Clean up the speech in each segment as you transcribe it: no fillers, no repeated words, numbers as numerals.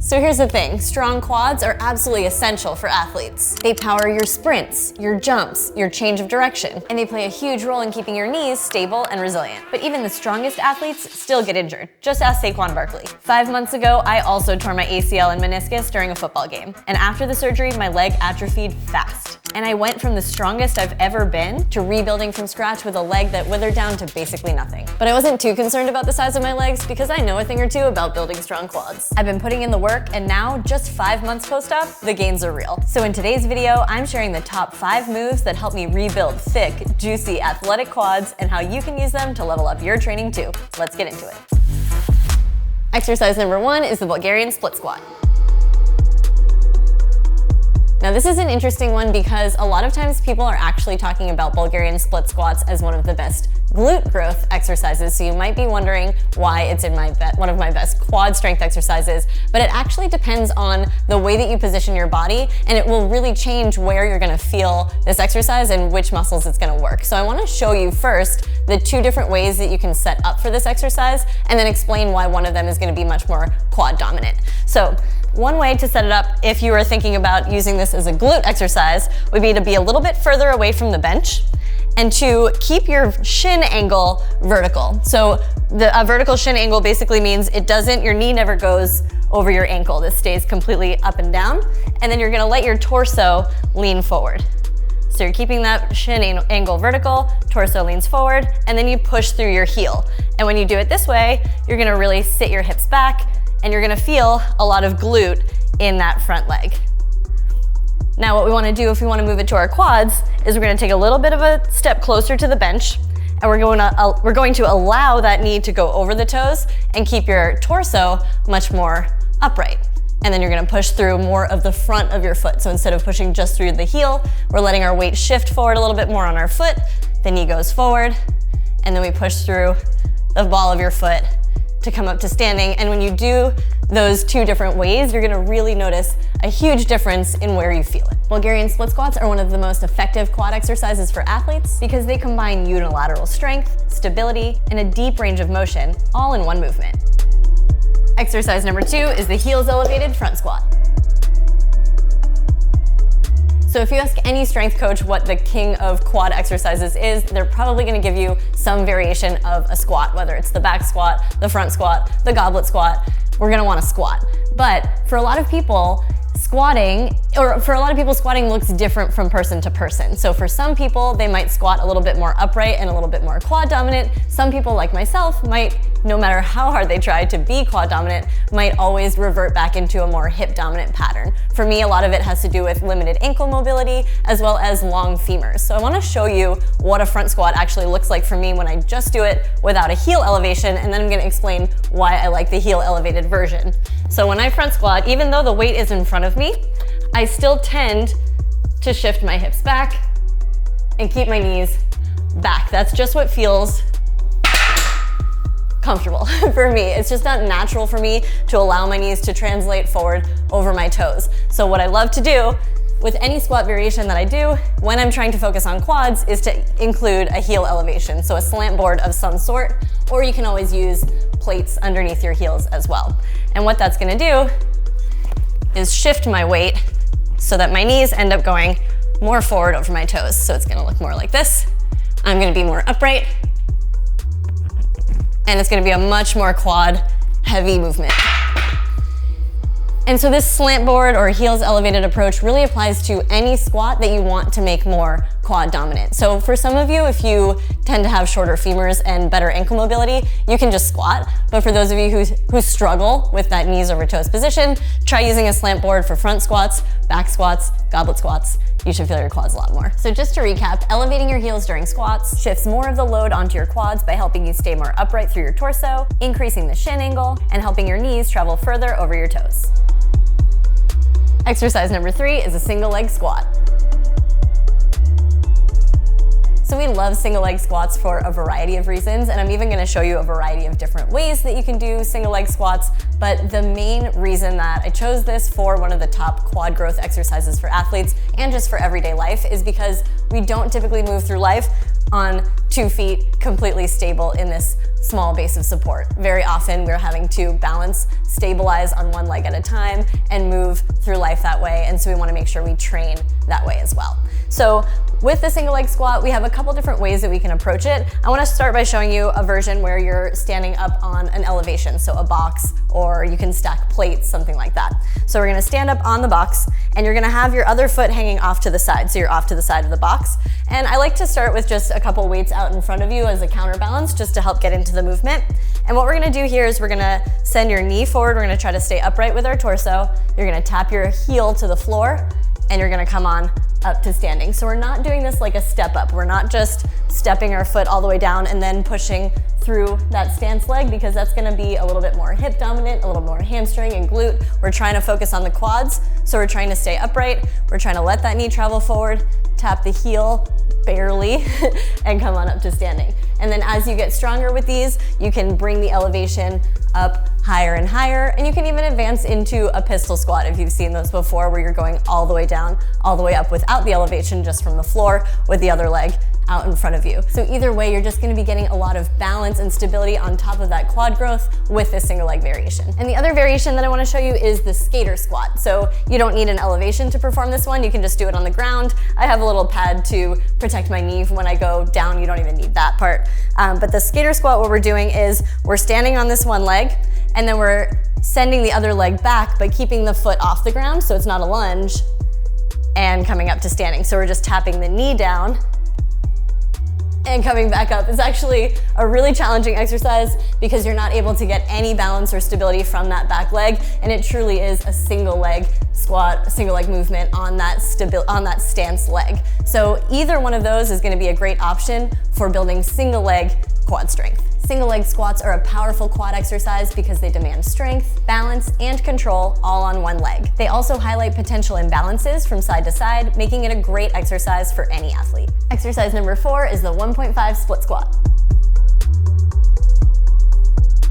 So here's the thing, strong quads are absolutely essential for athletes. They power your sprints, your jumps, your change of direction, and they play a huge role in keeping your knees stable and resilient. But even the strongest athletes still get injured. Just ask Saquon Barkley. 5 months ago, I also tore my ACL and meniscus during a football game. And after the surgery, my leg atrophied fast. And I went from the strongest I've ever been to rebuilding from scratch with a leg that withered down to basically nothing. But I wasn't too concerned about the size of my legs because I know a thing or two about building strong quads. I've been putting in the work, and now, just 5 months post-op, the gains are real. So in today's video, I'm sharing the top 5 moves that help me rebuild thick, juicy, athletic quads and how you can use them to level up your training too. Let's get into it. Exercise number 1 is the Bulgarian split squat. Now this is an interesting one because a lot of times people are actually talking about Bulgarian split squats as one of the best glute growth exercises, so you might be wondering why it's in one of my best quad strength exercises, but it actually depends on the way that you position your body, and it will really change where you're gonna feel this exercise and which muscles it's gonna work. So I wanna show you first the 2 different ways that you can set up for this exercise, and then explain why one of them is gonna be much more quad dominant. So one way to set it up if you are thinking about using this as a glute exercise would be to be a little bit further away from the bench and to keep your shin angle vertical. So a vertical shin angle basically means your knee never goes over your ankle. This stays completely up and down, and then you're gonna let your torso lean forward. So you're keeping that shin angle vertical, torso leans forward, and then you push through your heel. And when you do it this way, you're gonna really sit your hips back, and you're gonna feel a lot of glute in that front leg. Now what we wanna do if we wanna move it to our quads is we're gonna take a little bit of a step closer to the bench, and we're going to allow that knee to go over the toes and keep your torso much more upright. And then you're gonna push through more of the front of your foot. So instead of pushing just through the heel, we're letting our weight shift forward a little bit more on our foot, the knee goes forward, and then we push through the ball of your foot to come up to standing. And when you do those 2 different ways, you're gonna really notice a huge difference in where you feel it. Bulgarian split squats are one of the most effective quad exercises for athletes because they combine unilateral strength, stability, and a deep range of motion, all in one movement. Exercise number 2 is the heels elevated front squat. So if you ask any strength coach what the king of quad exercises is, they're probably gonna give you some variation of a squat, whether it's the back squat, the front squat, the goblet squat. We're gonna wanna squat. But for a lot of people, squatting looks different from person to person. So for some people, they might squat a little bit more upright and a little bit more quad dominant. Some people like myself might, no matter how hard they try to be quad dominant, might always revert back into a more hip dominant pattern. For me, a lot of it has to do with limited ankle mobility as well as long femurs. So I wanna show you what a front squat actually looks like for me when I just do it without a heel elevation, and then I'm gonna explain why I like the heel elevated version. So when I front squat, even though the weight is in front of me, I still tend to shift my hips back and keep my knees back. That's just what feels comfortable for me. It's just not natural for me to allow my knees to translate forward over my toes. So what I love to do with any squat variation that I do when I'm trying to focus on quads is to include a heel elevation. So a slant board of some sort, or you can always use plates underneath your heels as well. And what that's gonna do is shift my weight so that my knees end up going more forward over my toes. So it's gonna look more like this. I'm gonna be more upright, and it's gonna be a much more quad heavy movement. And so this slant board or heels elevated approach really applies to any squat that you want to make more quad dominant. So for some of you, if you tend to have shorter femurs and better ankle mobility, you can just squat. But for those of you who struggle with that knees over toes position, try using a slant board for front squats, back squats, goblet squats. You should feel your quads a lot more. So just to recap, elevating your heels during squats shifts more of the load onto your quads by helping you stay more upright through your torso, increasing the shin angle, and helping your knees travel further over your toes. Exercise number 3 is a single leg squat. So we love single leg squats for a variety of reasons, and I'm even gonna show you a variety of different ways that you can do single leg squats, but the main reason that I chose this for one of the top quad growth exercises for athletes and just for everyday life is because we don't typically move through life on 2 feet, completely stable in this small base of support. Very often we're having to balance, stabilize on one leg at a time and move through life that way. And so we want to make sure we train that way as well. So with the single leg squat, we have a couple different ways that we can approach it. I want to start by showing you a version where you're standing up on an elevation, so a box, or you can stack plates, something like that. So we're going to stand up on the box and you're going to have your other foot hanging off to the side. So you're off to the side of the box. And I like to start with just a couple weights out in front of you as a counterbalance, just to help get into the movement. And what we're going to do here is we're going to send your knee forward. We're going to try to stay upright with our torso. You're going to tap your heel to the floor and you're going to come on up to standing. So we're not doing this like a step up. We're not just stepping our foot all the way down and then pushing through that stance leg, because that's going to be a little bit more hip dominant, a little more hamstring and glute. We're trying to focus on the quads. So we're trying to stay upright. We're trying to let that knee travel forward, tap the heel barely and come on up to standing. And then as you get stronger with these, you can bring the elevation up higher and higher, and you can even advance into a pistol squat if you've seen those before, where you're going all the way down, all the way up without the elevation, just from the floor with the other leg out in front of you. So either way, you're just going to be getting a lot of balance and stability on top of that quad growth with this single leg variation. And the other variation that I want to show you is the skater squat. So you don't need an elevation to perform this one. You can just do it on the ground. I have a little pad to protect my knee when I go down. You don't even need that part. But the skater squat, what we're doing is we're standing on this one leg and then we're sending the other leg back, but keeping the foot off the ground so it's not a lunge, and coming up to standing. So we're just tapping the knee down and coming back up. It's actually a really challenging exercise because you're not able to get any balance or stability from that back leg, and it truly is a single leg squat, a single leg movement on that stance leg. So either one of those is going to be a great option for building single leg quad strength. Single leg squats are a powerful quad exercise because they demand strength, balance, and control all on one leg. They also highlight potential imbalances from side to side, making it a great exercise for any athlete. Exercise number 4 is the 1.5 split squat.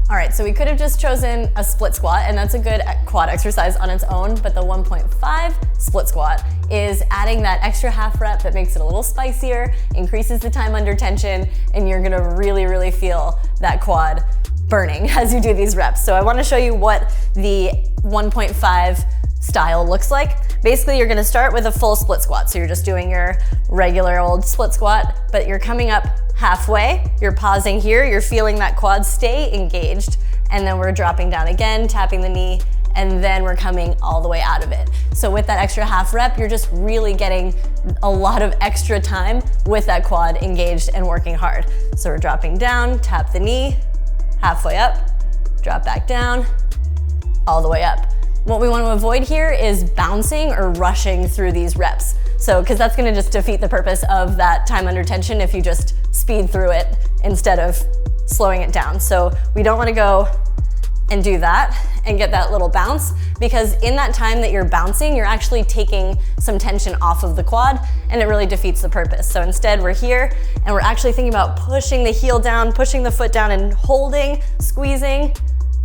All right, so we could have just chosen a split squat, and that's a good quad exercise on its own, but the 1.5 split squat is adding that extra half rep that makes it a little spicier, increases the time under tension, and you're gonna really, really feel that quad burning as you do these reps. So I wanna show you what the 1.5 style looks like. Basically, you're gonna start with a full split squat. So you're just doing your regular old split squat, but you're coming up halfway, you're pausing here, you're feeling that quad stay engaged, and then we're dropping down again, tapping the knee, and then we're coming all the way out of it. So with that extra half rep, you're just really getting a lot of extra time with that quad engaged and working hard. So we're dropping down, tap the knee, halfway up, drop back down, all the way up. What we want to avoid here is bouncing or rushing through these reps. So, because that's going to just defeat the purpose of that time under tension if you just speed through it instead of slowing it down. So we don't want to go and do that and get that little bounce, because in that time that you're bouncing, you're actually taking some tension off of the quad, and it really defeats the purpose. So instead, we're here and we're actually thinking about pushing the heel down, pushing the foot down, and holding, squeezing,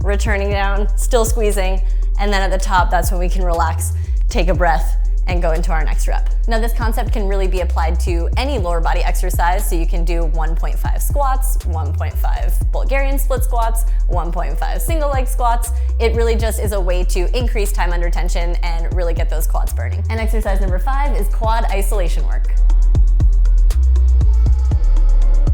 returning down, still squeezing, and then at the top, that's when we can relax, take a breath, and go into our next rep. Now, this concept can really be applied to any lower body exercise, so you can do 1.5 squats, 1.5 Bulgarian split squats, 1.5 single leg squats. It really just is a way to increase time under tension and really get those quads burning. And exercise number 5 is quad isolation work.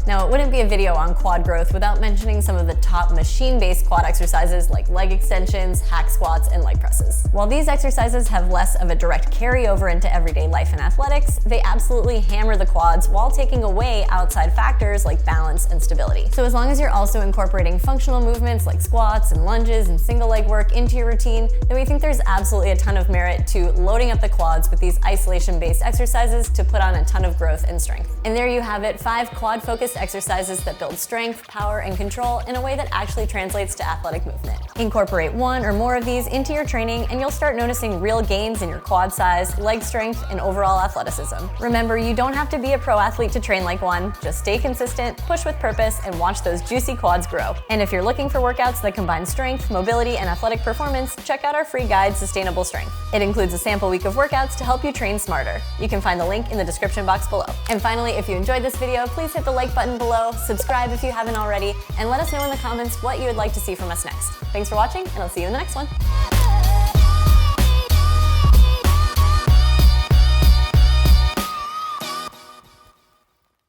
Now, it wouldn't be a video on quad growth without mentioning some of the top machine-based quad exercises like leg extensions, hack squats, and leg presses. While these exercises have less of a direct carryover into everyday life and athletics, they absolutely hammer the quads while taking away outside factors like balance and stability. So as long as you're also incorporating functional movements like squats and lunges and single leg work into your routine, then we think there's absolutely a ton of merit to loading up the quads with these isolation-based exercises to put on a ton of growth and strength. And there you have it, 5 quad-focused focused exercises that build strength, power, and control in a way that actually translates to athletic movement. Incorporate one or more of these into your training and you'll start noticing real gains in your quad size, leg strength, and overall athleticism. Remember, you don't have to be a pro athlete to train like one. Just stay consistent, push with purpose, and watch those juicy quads grow. And if you're looking for workouts that combine strength, mobility, and athletic performance, check out our free guide, Sustainable Strength. It includes a sample week of workouts to help you train smarter. You can find the link in the description box below. And finally, if you enjoyed this video, please hit the like button below, subscribe if you haven't already, and let us know in the comments what you would like to see from us next. Thanks for watching, and I'll see you in the next one.